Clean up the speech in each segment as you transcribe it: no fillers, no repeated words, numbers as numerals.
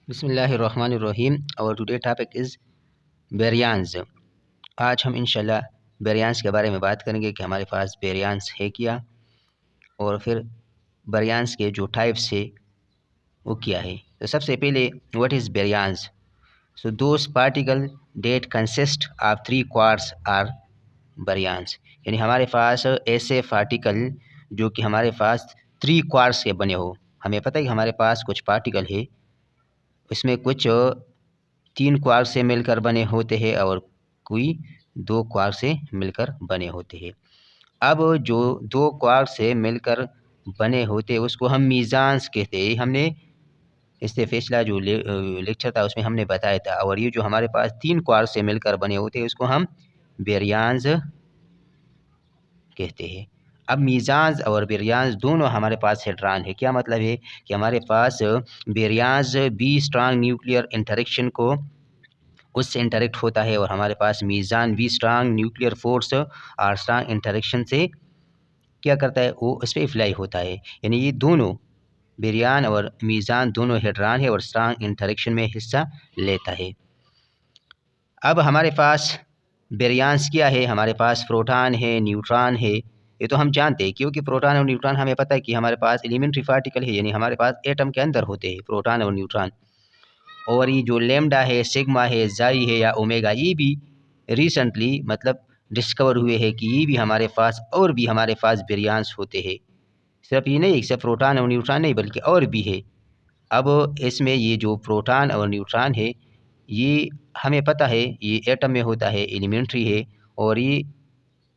बिस्मिल्लाहिर्रहमानिर्रहीम। और today topic is बेरियांस। आज हम इंशाल्लाह बेरियांस के बारे में बात करेंगे कि हमारे पास बेरियांस है क्या, और फिर बेरियांस के जो टाइप्स है वो क्या है। तो सबसे पहले what is baryons. So those particle that consist of three quarks are baryons. यानी हमारे पास ऐसे पार्टिकल जो कि हमारे पास थ्री क्वार्ट्स के बने हो। हमें पता है कि हमारे पास कुछ पार्टिकल है, इसमें कुछ तीन क्वार्क से मिलकर बने होते हैं और कोई दो क्वार्क से मिलकर बने होते हैं। अब जो दो क्वार्क से मिलकर बने होते हैं उसको हम मीज़ान्स कहते हैं। हमने इससे पिछला जो लेक्चर था उसमें हमने बताया था। और ये जो हमारे पास तीन क्वार्क से मिलकर बने होते हैं उसको हम बेरियांस कहते हैं। अब मीज़ान्स और बेरियांस दोनों हमारे पास हेड्रान है। क्या मतलब है कि हमारे पास बेरियांस बी स्ट्रांग न्यूक्लियर इंटरेक्शन को उससे इंटरेक्ट होता है, और हमारे पास मीज़ान भी स्ट्रांग न्यूक्लियर फोर्स और स्ट्रांग इंटरेक्शन से क्या करता है, वो उस पर अप्लाई होता है। यानी ये दोनों बेरियान और मीज़ान दोनों हेड्रान है और स्ट्रांग इंटरेक्शन में हिस्सा लेता है। अब हमारे पास बेरियांस क्या है, हमारे पास प्रोटॉन है, न्यूट्रॉन है। ये तो हम जानते हैं क्योंकि प्रोटॉन और न्यूट्रॉन हमें पता है कि हमारे पास एलिमेंट्री पार्टिकल है, यानी हमारे पास एटम के अंदर होते हैं प्रोटॉन और न्यूट्रॉन। और ये जो लेमडा है, सिग्मा है, जाई है या ओमेगा, ये भी रिसेंटली मतलब डिस्कवर हुए हैं कि ये भी हमारे पास और भी हमारे पास बेरियांस होते हैं। सिर्फ ये नहीं, सिर्फ प्रोटॉन और न्यूट्रॉन नहीं बल्कि और भी है। अब इसमें ये जो प्रोटॉन और न्यूट्रॉन है ये हमें पता है ये एटम में होता है, एलिमेंट्री है, और ये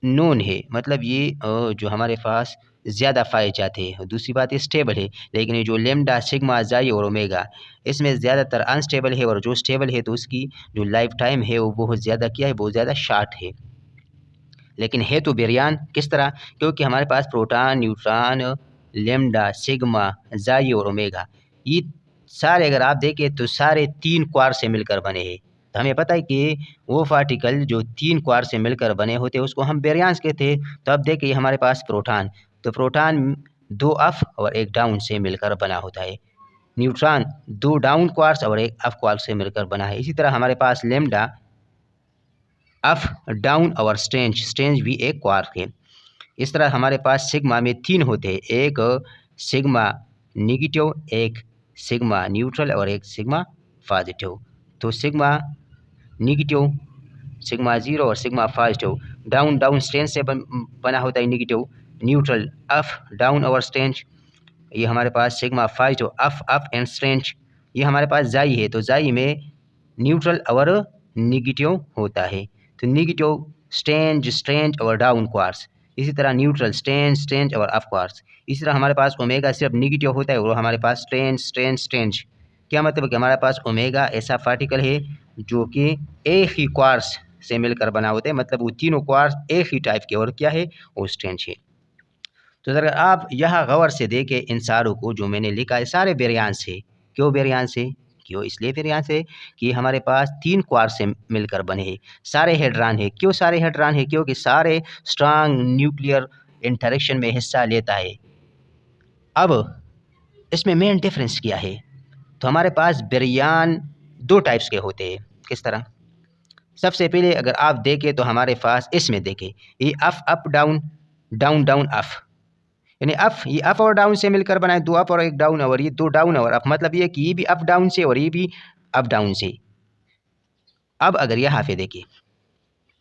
नोन है, मतलब ये जो हमारे पास ज़्यादा पाए जाते हैं। दूसरी बात ये स्टेबल है, लेकिन ये जो लेमडा, सिग्मा, जाई और ओमेगा इसमें ज़्यादातर अनस्टेबल है, और जो स्टेबल है तो उसकी जो लाइफ टाइम है वो बहुत ज़्यादा क्या है, बहुत ज़्यादा शार्ट है। लेकिन है तो बेरियान किस तरह, क्योंकि हमारे पास प्रोटॉन, न्यूट्रॉन, लेमडा, सिग्मा, जाई और ओमेगा ये सारे अगर आप देखें तो सारे तीन क्वार से मिलकर बने हैं। तो हमें पता है कि वो पार्टिकल जो तीन क्वार से मिलकर बने होते हैं उसको हम बेरियांस कहते हैं। तो अब देखिए हमारे पास प्रोटॉन, तो प्रोटॉन दो अप और एक डाउन से मिलकर बना होता है। न्यूट्रॉन दो डाउन क्वार्क्स और एक अप क्वार्क से मिलकर बना है। इसी तरह हमारे पास लेमडा अप, डाउन और स्ट्रेंज, स्ट्रेंज भी एक क्वार्क है। इस तरह हमारे पास सिग्मा में तीन होते हैं, एक सिग्मा निगेटिव, एक सिग्मा न्यूट्रल और एक सिग्मा पॉजिटिव। तो सिग्मा निगेटिव, सिग्मा ज़ीरो और sigma positive, down down strange से बना होता है निगेटिव, न्यूट्रल अप डाउन और स्ट्रेंज, ये हमारे पास sigma positive up up and strange. ये हमारे पास जाई है, तो जाई में न्यूट्रल और निगेटिव होता है, तो निगेटिव स्ट्रेंज, स्ट्रेंज और डाउन क्वार्ट्स। इसी तरह न्यूट्रल स्ट्रेंज, स्ट्रेंज और अप क्वार्ट्स। इसी तरह हमारे पास ओमेगा सिर्फ निगेटिव होता है और हमारे पास स्ट्रेंज, स्ट्रेंज, स्ट्रेंज। क्या मतलब कि हमारे पास ओमेगा ऐसा पार्टिकल है जो कि एक ही क्वार्ट्स से मिलकर बना होता है, मतलब वो तीनों क्वार्ट्स एक ही टाइप के, और क्या है, वो स्ट्रेंज है। तो अगर आप यहाँ गौर से देखें इन सारों को जो मैंने लिखा है सारे बेरियांस है। क्यों बेरियांस है, क्यों इसलिए बेरियांस है कि हमारे पास तीन क्वार्क से मिलकर बने हैं। सारे हेड्रान है, क्यों सारे हेड्रान है, क्योंकि सारे स्ट्रांग न्यूक्लियर इंटरेक्शन में हिस्सा लेता है। अब इसमें मेन डिफरेंस क्या है, तो हमारे पास बेरियान दो टाइप्स के होते हैं। किस तरह, सबसे पहले अगर आप देखें तो हमारे पास इसमें देखें ये up up down, down down up, यानी अप, ये अप और डाउन से मिलकर बनाए, दो अप और एक डाउन, और ये दो डाउन और अप, मतलब ये कि ये भी अप डाउन से और ये भी अप डाउन से। अब अगर यहाँ पे देखिए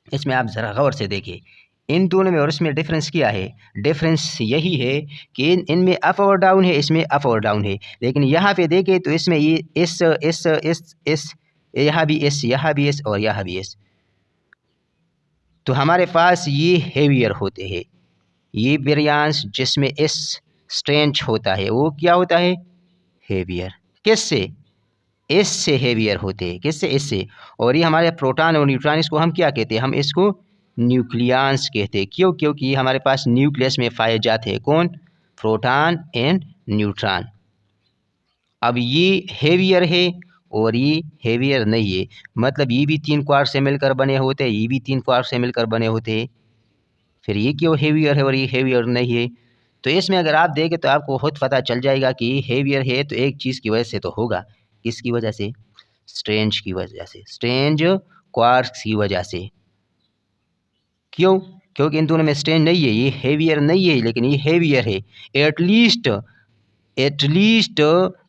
इसमें आप ज़रा गौर से देखिए इन दोनों में और इसमें डिफरेंस क्या है। डिफरेंस यही है कि इनमें अप और डाउन है, इसमें अप और डाउन है, लेकिन यहाँ पे देखें तो इसमें ये इस यहाँ भी इस, यहाँ भी इस और यहाँ भी इस। तो हमारे पास ये हेवियर होते हैं, ये बेरियांस जिसमें इस स्ट्रेंज होता है वो क्या होता है, हेवियर। किससे, इससे हेवियर होते हैं, किससे, इससे। और ये हमारे प्रोटॉन और न्यूट्रॉन, इसको हम क्या कहते हैं, हम इसको न्यूक्लियस कहते हैं। क्यों, क्योंकि ये हमारे पास न्यूक्लियस में पाए जाते हैं, कौन, प्रोटॉन एंड न्यूट्रॉन। अब ये हेवियर है और ये हेवियर नहीं है, मतलब ये भी तीन क्वार्क से मिलकर बने होते हैं, ये भी तीन क्वार्क से मिलकर बने होते हैं। फिर ये क्यों हेवियर है और ये हेवियर नहीं है, तो इसमें अगर आप देखें तो आपको खुद पता चल जाएगा कि हेवियर है तो एक चीज़ की वजह से तो होगा, किसकी वजह से? स्ट्रेंज की वजह से, स्ट्रेंज क्वार्क्स की वजह से। क्यों? क्योंकि इन दोनों में स्ट्रेंज नहीं है, ये हेवियर नहीं है लेकिन ये हेवियर है। एटलीस्ट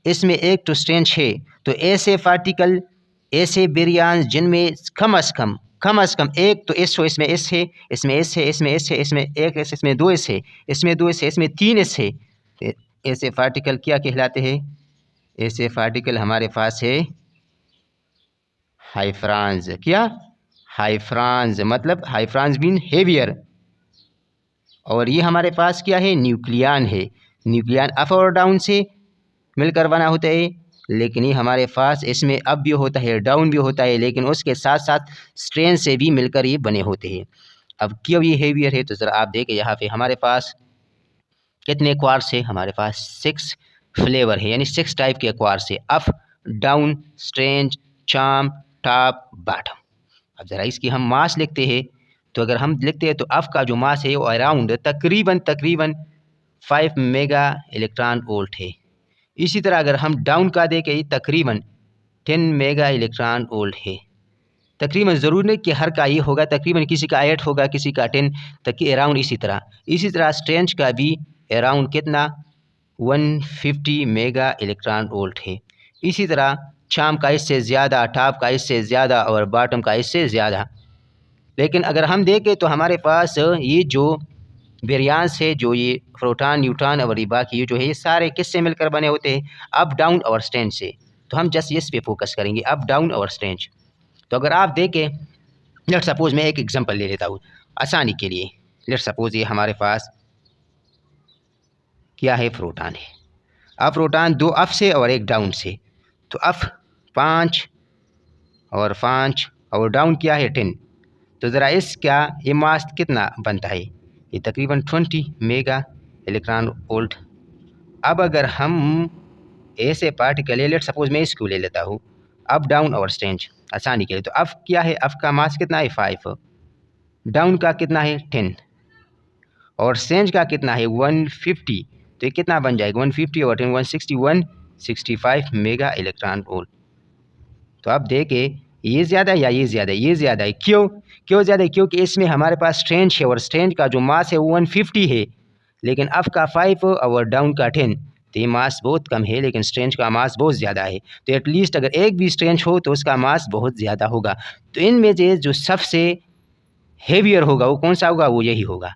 इसमें एक तो स्ट्रेंज है। तो ऐसे पार्टिकल, ऐसे बेरियांस जिनमें कम अज कम एक तो एस हो, इसमें एस है, इसमें एस है, इसमें एस है, इसमें एक एस, इसमें दो एस है, इसमें दो एस है, इसमें तीन एस है। ऐसे पार्टिकल क्या कहलाते हैं? ऐसे पार्टिकल हमारे पास है हाइफ्रांस। क्या? हाइफ्रांस, मतलब हाइफ्रांस मीन हेवियर। और ये हमारे पास क्या है? न्यूक्लियन है। न्यूक्लियन अप और डाउन से मिलकर बना होता है, लेकिन ये हमारे पास इसमें अप भी होता है, डाउन भी होता है, लेकिन उसके साथ साथ स्ट्रेन से भी मिलकर ये बने होते हैं। अब क्यों ये हेवियर है? तो ज़रा आप देखें यहाँ पे हमारे पास कितने क्वार्ट्स है? हमारे पास 6 फ्लेवर है, यानी 6 टाइप के क्वार्ट्स है। Up, down, strange, charm, top, bottom. अब ज़रा इसकी हम मास लिखते हैं। तो अगर हम लिखते हैं तो अप का जो मास है वो अराउंड तकरीबन 5 मेगा इलेक्ट्रॉन वोल्ट है। इसी तरह अगर हम डाउन का देखें तकरीबन 10 मेगा इलेक्ट्रॉन वोल्ट है। तकरीबन ज़रूर नहीं कि हर का ये होगा, तकरीबन किसी का 8 होगा, किसी का 10 तक अराउंड। इसी तरह स्ट्रेंज का भी अराउंड कितना? 150 मेगा इलेक्ट्रॉन वोल्ट है। इसी तरह चार्म का इससे ज़्यादा, टॉप का इससे ज़्यादा और बॉटम का इससे ज़्यादा। लेकिन अगर हम देखें तो हमारे पास ये जो वेरियांस है, जो ये प्रोटॉन, न्यूट्रॉन और ये बाकी ये जो है, ये सारे किससे मिलकर बने होते हैं? अप, डाउन और स्ट्रेंज से। तो हम जस्ट इस पे फोकस करेंगे, अप, डाउन और स्ट्रेंज। तो अगर आप देखें, लेट सपोज मैं एक एग्जांपल ले लेता हूँ आसानी के लिए। लेट सपोज ये हमारे पास क्या है? प्रोटॉन है। अब प्रोटॉन 2 अप से और 1 डाउन से। तो अप 5 और डाउन क्या है? 10। तो ज़रा इसका ये मास कितना बनता है? ये तकरीबन 20 मेगा इलेक्ट्रॉन वोल्ट। अब अगर हम ऐसे पार्टिकल, लेट सपोज मैं इसको ले लेता हूँ, अप, डाउन और स्ट्रेंज आसानी के लिए। तो अप क्या है? अप का मास कितना है? 5। डाउन का कितना है? 10। और स्ट्रेंज का कितना है? 150। तो ये कितना बन जाएगा? 150 और 10 160 165 मेगा इलेक्ट्रॉन वोल्ट। तो आप देखें ये ज़्यादा या ये ज़्यादा? ये ज़्यादा है। क्यों ज़्यादा है? क्योंकि इसमें हमारे पास स्ट्रेंज है और स्ट्रेंज का जो मास है वो 150 है, लेकिन अप का 5 और डाउन का 10। तो ये मास बहुत कम है, लेकिन स्ट्रेंज का मास बहुत ज़्यादा है। तो एटलीस्ट अगर एक भी स्ट्रेंज हो तो उसका मास बहुत ज़्यादा होगा। तो इनमें से जो सबसे हेवियर होगा वो कौन सा होगा? वो यही होगा।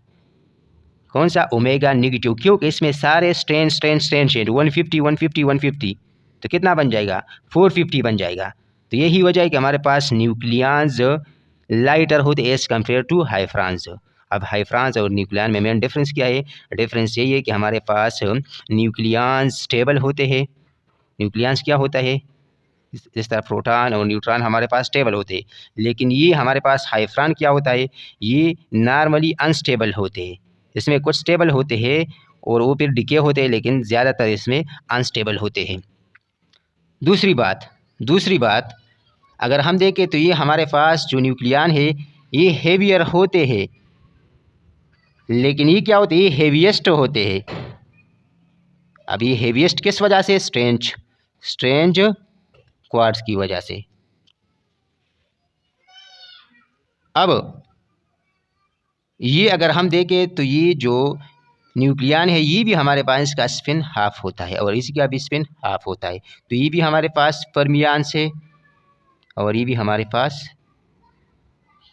कौन सा? Omega negative. क्योंकि इसमें सारे स्ट्रेंज है। 150 150 150, तो कितना बन जाएगा? 450 बन जाएगा। तो यही वजह है कि हमारे पास न्यूक्लियंस लाइटर होते एज कम्पेयर टू हाइफ्रांस। अब हाइफ्रांस और न्यूक्लियन में मेन डिफरेंस क्या है? डिफरेंस यही है कि हमारे पास न्यूक्लियंस स्टेबल होते हैं। न्यूक्लियंस क्या होता है? जिस तरह प्रोटॉन और न्यूट्रॉन हमारे पास स्टेबल होते हैं, लेकिन ये हमारे पास हाइफ्रान क्या होता है? ये नॉर्मली अनस्टेबल होते हैं। इसमें कुछ स्टेबल होते हैं और वो फिर डिके होते हैं, लेकिन ज़्यादातर इसमें अनस्टेबल होते हैं। दूसरी बात अगर हम देखें तो ये हमारे पास जो न्यूक्लियन है ये हेवियर होते हैं, लेकिन ये क्या होते हैं? ये हेवीएस्ट होते हैं। अब ये हेवीएस्ट किस वजह से? स्ट्रेंज क्वार्ट्ज की वजह से। अब ये अगर हम देखें तो ये जो न्यूक्लियन है ये भी हमारे पास इसका स्पिन हाफ होता है और इसका भी स्पिन हाफ होता है। तो ये भी हमारे पास फर्मियांस है और ये भी हमारे पास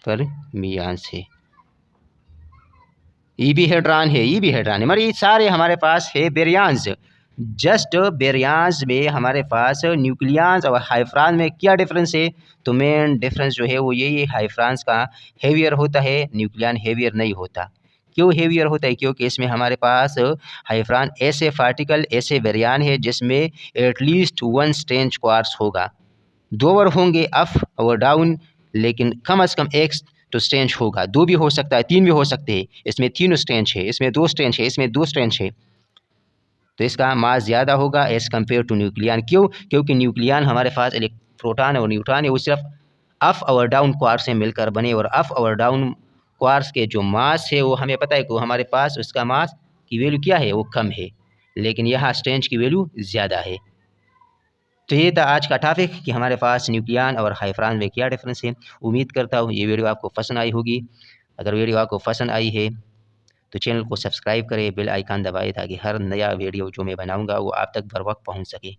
फर्मियांस है। ये भी हेड्रॉन है, मगर ये सारे हमारे पास है बेरियांस। जस्ट बेरियांस में हमारे पास न्यूक्लियंस और हाइफ्रांस में क्या डिफरेंस है? तो मेन डिफरेंस जो है वो यही है, हाइफ्रांस का हेवियर होता है, न्यूक्लियन हेवियर नहीं होता। क्यों हेवियर होता है? क्योंकि इसमें हमारे पास हाइफ्रान ऐसे पार्टिकल, ऐसे बेरियान है जिसमें एटलीस्ट 1 स्ट्रेंज क्वार्ट्स होगा। 2 और होंगे अप और डाउन, लेकिन कम से कम एक तो स्ट्रेंज होगा। 2 भी हो सकता है, 3 भी हो सकते हैं। इसमें 3 स्ट्रेंज है, इसमें 2 स्ट्रेंज है, इसमें 2 स्ट्रेंज है। तो इसका मास ज़्यादा होगा एज़ कम्पेयर टू न्यूक्लियन। क्यों? क्योंकि न्यूक्लियन हमारे पास प्रोटॉन और न्यूट्रॉन है, वो सिर्फ अप और डाउन क्वार्ट्स से मिलकर बने, और अप और डाउन क्वार्ट्स के जो मास है वो हमें पता है कि हमारे पास उसका मास की वैल्यू क्या है? वो कम है, लेकिन यहाँ स्ट्रेंज की वैल्यू ज़्यादा है। तो ये था आज का टॉपिक कि हमारे पास न्यूक्लियन और हाइफ्रान में क्या डिफरेंस है। उम्मीद करता हूँ ये वीडियो आपको पसंद आई होगी। अगर वीडियो आपको पसंद आई है तो चैनल को सब्सक्राइब करें, बेल आइकन दबाएं ताकि हर नया वीडियो जो मैं बनाऊंगा वो आप तक बर वक्त पहुँच सके।